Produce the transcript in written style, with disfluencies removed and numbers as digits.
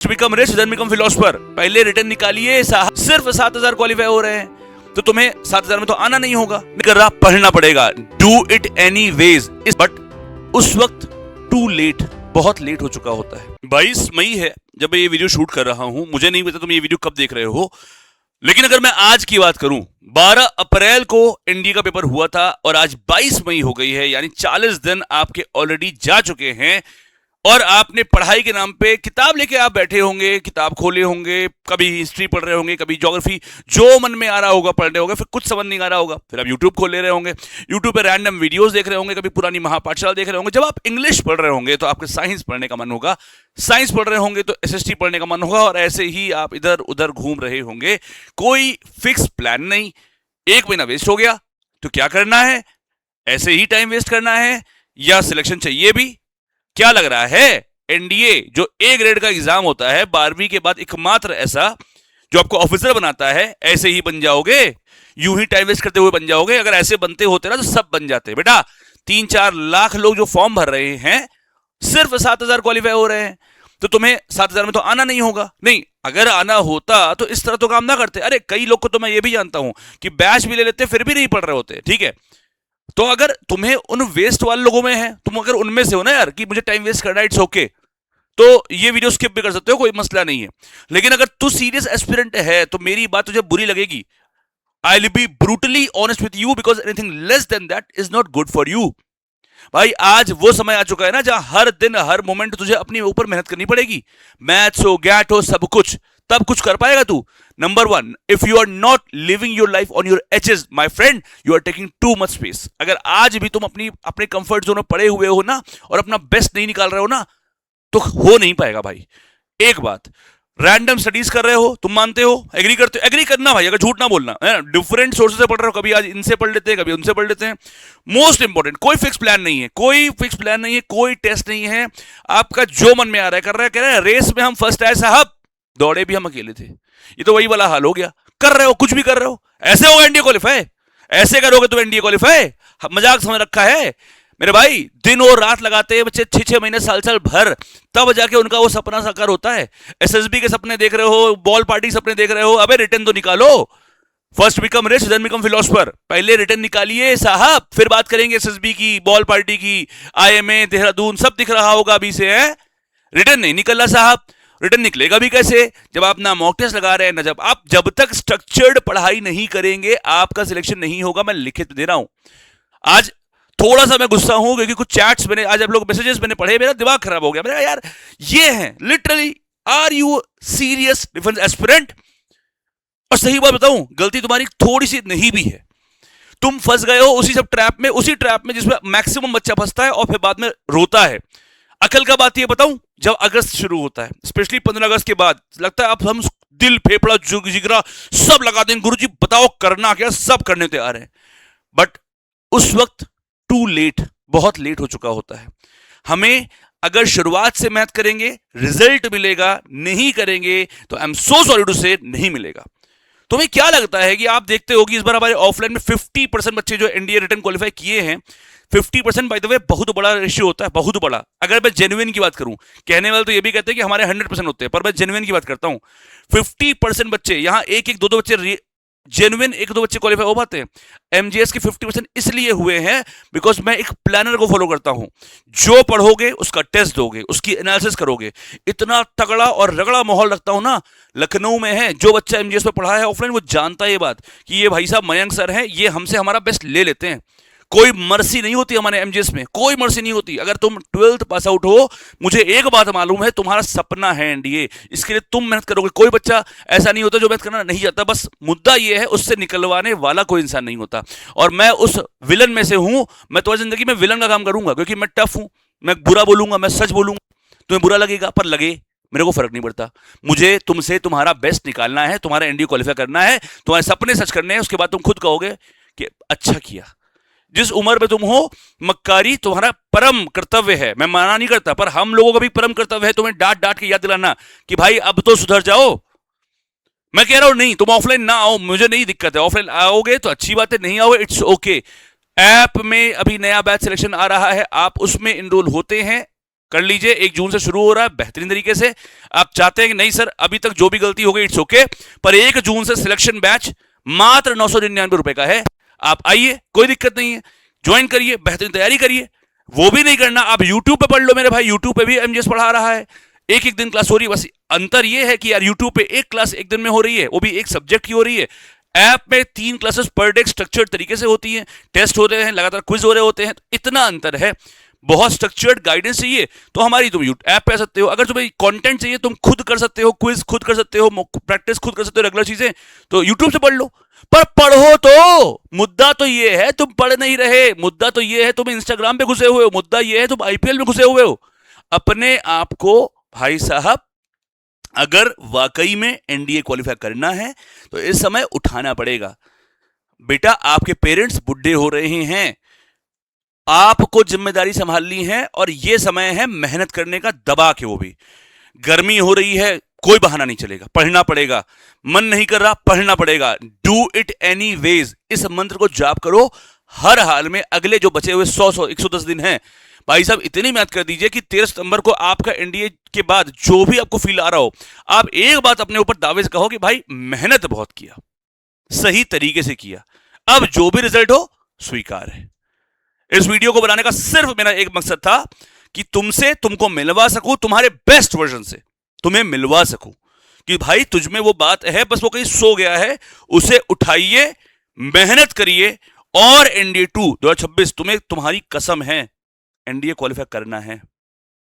Become rich then become philosopher. पहले return निकालिए साहब, सिर्फ 7,000 क्वालिफाई हो रहे हैं तो तुम्हें 7,000 में तो आना नहीं होगा, कर रहा पढ़ना पड़ेगा। Do it any ways, but उस वक्त टू लेट, बहुत लेट हो चुका होता है। 22 मई है जब मैं ये वीडियो शूट कर रहा हूं, मुझे नहीं पता तुम ये वीडियो कब देख रहे हो, लेकिन अगर मैं आज की बात करूं, 12 अप्रैल को एनडीए का पेपर हुआ था और आज 22 मई हो गई है, यानी 40 दिन आपके ऑलरेडी जा चुके हैं और आपने पढ़ाई के नाम पे किताब लेके आप बैठे होंगे, किताब खोले होंगे, कभी हिस्ट्री पढ़ रहे होंगे, कभी ज्योग्राफी, जो मन में आ रहा होगा पढ़ रहे होंगे, फिर कुछ समझ नहीं आ रहा होगा, फिर आप यूट्यूब खोल ले रहे होंगे, यूट्यूब पे रैंडम वीडियोस देख रहे होंगे, कभी पुरानी महापाठशाला देख रहे होंगे। जब आप इंग्लिश पढ़ रहे होंगे तो आपके साइंस पढ़ने का मन होगा, साइंस पढ़ रहे होंगे तो एसएसटी पढ़ने का मन होगा, और ऐसे ही आप इधर उधर घूम रहे होंगे। कोई फिक्स प्लान नहीं। 1 महीना वेस्ट हो गया तो क्या करना है? ऐसे ही टाइम वेस्ट करना है या सिलेक्शन चाहिए भी? क्या लग रहा है एनडीए जो ए ग्रेड का एग्जाम होता है 12वीं के बाद एकमात्र ऐसा जो आपको ऑफिसर बनाता है, ऐसे ही बन जाओगे? यूं ही टाइम वेस्ट करते हुए बन जाओगे? अगर ऐसे बनते होते ना तो सब बन जाते। बेटा 3-4 लाख लोग जो फॉर्म भर रहे हैं, सिर्फ 7,000 क्वालिफाई हो रहे हैं तो तुम्हें 7,000 में तो आना नहीं होगा। नहीं, अगर आना होता तो इस तरह तो काम ना करते। अरे कई लोग को तो मैं ये भी जानता हूं कि बैच भी ले लेते फिर भी नहीं पढ़ रहे होते। ठीक है, तो अगर तुम्हें उन वेस्ट वाले लोगों में है, तुम अगर उनमें से हो ना यार कि मुझे टाइम वेस्ट करना, इट्स ओके, तो ये वीडियो स्किप भी कर सकते हो, कोई मसला नहीं है। लेकिन अगर तू सीरियस एस्पिरेंट है तो मेरी बात तुझे बुरी लगेगी। I will be brutally honest with you because anything less than that is not good for you. भाई आज वो समय आ चुका है ना जहां हर दिन हर मोमेंट तुझे अपने ऊपर मेहनत करनी पड़ेगी। मैथ्स हो, गैट हो, सब कुछ, तब कुछ कर पाएगा तू। Number 1, if you are not living your life on your edges my friend, you are taking too much space. अगर आज भी तुम अपने कंफर्ट जोन में पड़े हुए हो ना और अपना बेस्ट नहीं निकाल रहे हो ना, तो हो नहीं पाएगा भाई। एक बात, रैंडम स्टडीज कर रहे हो, तुम मानते हो, एग्री करते हो, एग्री करना भाई, अगर झूठ ना बोलना है। डिफरेंट सोर्सेज से पढ़ रहे हो, कभी आज इनसे पढ़ लेते हैं, कभी उनसे पढ़ लेते हैं। मोस्ट इंपॉर्टेंट, कोई फिक्स प्लान नहीं है, कोई फिक्स प्लान नहीं है, कोई टेस्ट नहीं है। आपका जो मन में आ रहा है कर रहा है, कह रहे हैं रेस में हम फर्स्ट आए साहब, दौड़े भी हम अकेले थे। ये तो वही वाला हाल हो गया। कर रहे हो, कुछ भी कर रहे हो, ऐसे होगा एनडीए क्वालिफाई? ऐसे करोगे तो एनडीए क्वालिफाई? मजाक समझ रखा है मेरे भाई? दिन और रात लगाते हैं बच्चे, 6-6 महीने, साल भर, तब जाके उनका वो सपना साकार होता है। एसएसबी के सपने देख रहे हो, बॉल पार्टी सपने देख रहे हो, अबे रिटर्न तो निकालो। First become rich then become philosopher. पहले रिटर्न निकालिए साहब, फिर बात करेंगे एसएसबी की, बॉल पार्टी की, आईएमए, देहरादून, सब दिख रहा होगा अभी से। है रिटर्न नहीं निकल रहा साहब। रिटर्न निकलेगा भी कैसे जब आप ना मॉक टेस्ट लगा रहे हैं ना, जब तक स्ट्रक्चर्ड पढ़ाई नहीं करेंगे आपका सिलेक्शन नहीं होगा। मैं लिखित दे रहा हूं। आज थोड़ा सा मैं गुस्सा हूं क्योंकि कुछ चैट्स मैंने आज आप लोग मैसेजेस मैंने पढ़े, मेरा दिमाग खराब हो गया। मैंने कहा यार ये है literally, are you serious defence aspirant? और सही बात बताऊं, गलती तुम्हारी थोड़ी सी नहीं भी है। तुम फंस गए हो उसी सब ट्रैप में, उसी ट्रैप में जिसमें मैक्सिमम बच्चा फंसता है और फिर बाद में रोता है। अकल का बात ये बताऊं, जब अगस्त शुरू होता है, स्पेशली 15 अगस्त के बाद, लगता है अब हम दिल फेफड़ा जिगरा सब लगा देंगे, गुरुजी बताओ करना क्या, सब करने तैयार हैं। बट उस वक्त टू लेट, बहुत लेट हो चुका होता है। हमें अगर शुरुआत से मेहनत करेंगे रिजल्ट मिलेगा, नहीं करेंगे तो I am so sorry to say नहीं मिलेगा। तुम्हें क्या लगता है कि आप देखते हो कि इस बार हमारे ऑफलाइन में 50% बच्चे जो एनडीए रिटर्न क्वालिफाई किए हैं, 50% बाय द वे बहुत बड़ा रेशियो होता है, बहुत बड़ा। अगर मैं जेन्युइन की बात करूं, कहने वाले तो ये भी कहते हैं कि हमारे 100% होते हैं, पर मैं जेन्युइन की बात करता हूं। 50% बच्चे यहां, एक 2 बच्चे जेन्युइन, 1-2 बच्चे क्वालिफाई हो पाते हैं। एमजीएस के 50% इसलिए हुए हैं बिकॉज मैं एक प्लानर को फॉलो करता हूं। जो पढ़ोगे उसका टेस्ट दोगे, उसकी एनालिसिस करोगे। इतना तगड़ा और रगड़ा माहौल रखता हूं ना, लखनऊ में है, जो बच्चा एमजीएस पे पढ़ा है ऑफलाइन वो जानता है ये बात कि ये भाई साहब मयंक सर हैं, ये हमसे हमारा बेस्ट ले लेते हैं। कोई मर्सी नहीं होती हमारे एमजीएस में, कोई मर्सी नहीं होती। अगर तुम 12th पास आउट हो, मुझे एक बात मालूम है, तुम्हारा सपना है एनडीए, इसके लिए तुम मेहनत करोगे। कोई बच्चा ऐसा नहीं होता जो मेहनत करना नहीं चाहता, बस मुद्दा ये है उससे निकलवाने वाला कोई इंसान नहीं होता। और मैं उस विलन में से हूं। मैं तुम्हारी जिंदगी में विलन का काम करूंगा क्योंकि मैं टफ हूं, मैं बुरा बोलूंगा, मैं सच बोलूंगा, तुम्हें बुरा लगेगा, पर लगे मेरे को फर्क नहीं पड़ता। मुझे तुमसे तुम्हारा बेस्ट निकालना है, तुम्हारा एनडीए क्वालिफाई करना है, तुम्हारे सपने सच करने हैं। उसके बाद तुम खुद कहोगे कि अच्छा किया। जिस उम्र में तुम हो, मक्कारी तुम्हारा परम कर्तव्य है। मैं माना नहीं करता, पर हम लोगों का भी परम कर्तव्य है तुम्हें डांट डांट के याद दिलाना कि भाई अब तो सुधर जाओ। मैं कह रहा हूं नहीं, तुम ऑफलाइन ना आओ, मुझे नहीं दिक्कत है। ऑफलाइन आओगे तो अच्छी बात है, नहीं आओगे इट्स ओके। ऐप में अभी नया बैच सिलेक्शन आ रहा है, आप उसमें इनरोल होते हैं, कर लीजिए। 1 जून से शुरू हो रहा है बेहतरीन तरीके से। आप चाहते हैं कि नहीं सर अभी तक जो भी गलती हो गई इट्स ओके, पर 1 जून से सिलेक्शन बैच मात्र 999 रुपए का है। आप आइए, कोई दिक्कत नहीं है, ज्वाइन करिए, बेहतरीन तैयारी करिए। वो भी नहीं करना, आप यूट्यूब पे पढ़ लो मेरे भाई, यूट्यूब पे भी एमजीएस पढ़ा रहा है। एक एक दिन क्लास हो रही है, बस अंतर ये है कि यार यूट्यूब पे एक क्लास एक दिन में हो रही है, वो भी एक सब्जेक्ट की हो रही है। ऐप में 3 क्लासेस पर डे स्ट्रक्चर्ड तरीके से होती हैं, टेस्ट हो रहे हैं, लगातार क्विज हो रहे होते हैं, तो इतना अंतर है। बहुत स्ट्रक्चर्ड गाइडेंस चाहिए तो हमारी तुम ऐप पे आ सकते हो। अगर तुम्हें कंटेंट चाहिए तुम खुद कर सकते हो, क्विज खुद कर सकते हो, प्रैक्टिस खुद कर सकते हो, रेगुलर चीजें तो यूट्यूब से पढ़ लो। पर पढ़ो तो, मुद्दा तो ये है तुम पढ़ नहीं रहे, मुद्दा तो ये है तुम इंस्टाग्राम पे घुसे हुए हो, मुद्दा ये है तुम आईपीएल में घुसे हुए हो। अपने आप को भाई साहब अगर वाकई में एनडीए क्वालिफाई करना है तो इस समय उठाना पड़ेगा। बेटा आपके पेरेंट्स बुढ़े हो रहे हैं, आपको जिम्मेदारी संभालनी है और यह समय है मेहनत करने का, दबा के। वो भी गर्मी हो रही है, कोई बहाना नहीं चलेगा, पढ़ना पड़ेगा। मन नहीं कर रहा, पढ़ना पड़ेगा। डू इट एनी वेज, इस मंत्र को जाप करो हर हाल में। अगले जो बचे हुए 110 दिन हैं भाई साहब, इतनी मेहनत कर दीजिए कि 13 सितंबर को आपका एनडीए के बाद जो भी आपको फील आ रहा हो, आप एक बात अपने ऊपर दावे से कहो कि भाई मेहनत बहुत किया, सही तरीके से किया, अब जो भी रिजल्ट हो स्वीकार है। इस वीडियो को बनाने का सिर्फ मेरा एक मकसद था कि तुमको मिलवा सकूं, तुम्हारे बेस्ट वर्जन से तुम्हें मिलवा सकूं कि भाई तुझमें वो बात है, बस वो कहीं सो गया है, उसे उठाइए, मेहनत करिए और एनडीए 2 2026 तुम्हें, तुम्हारी कसम है, एनडीए क्वालिफाई करना है।